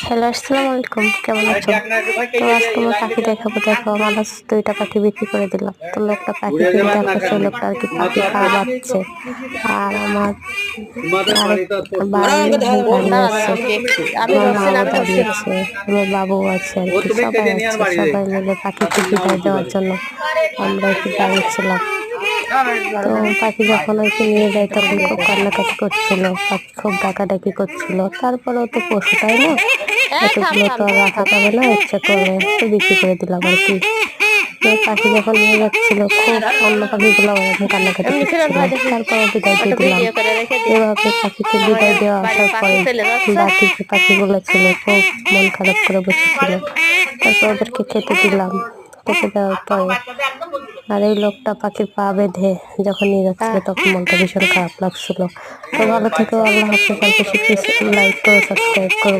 Hello, আসসালামু আলাইকুম। কেমন আছো? তো আজকে আমার পাখি দেখাবো। দেখো, আমার আজ 2টা পাখি বিক্রি করে দিলাম। তো লোকটা পাখি কিনতে আসছে, সেই লোকটা আর কি পাখি খাওয়াচ্ছে। আর আমার আরেক ভাই দাঁড়িয়ে আছে, আমার মাও দাঁড়িয়ে আছে, আমার বাবু আছে আর কি, সবাই আছে। সবাই মিলে পাখিকে বিদায় দেওয়ার জন্য আমরা একটু দাঁড়িয়েছিলাম। তো পাখি যখন ওকে নিয়ে যায় তখন খুব কান্নাকাটি করছিল, পাখি খুব ডাকাডাকি করছিল। তারপরেও তো পশু, তাই না? এতগুলো তো আর রাখা যাবে না, ইচ্ছা করলে তো বিক্রি করে দিলাম আর কি। তো পাখি যখন নিয়ে যাচ্ছিল, খুব অন্য পাখিগুলো ওরকম কান্নাকাটি করছিল, তারপরে বিদায় দিয়ে দিলাম। এভাবে পাখিকে বিদায় দেওয়া আসার পরে বাকি যে পাখিগুলো ছিল খুব মন খারাপ করে বসেছিল। তারপর ওদেরকে খেতে দিলাম। খেতে দেওয়ার পরে আর এই লোকটা পাখির পা বেঁধে যখন নিয়ে যাচ্ছিল তখন মনটা ভীষণ খারাপ লাগছিল। তো ভালো থেকো, আল্লাহ হাফেজ। আর বেশি লাইক করো, সাবস্ক্রাইব করো।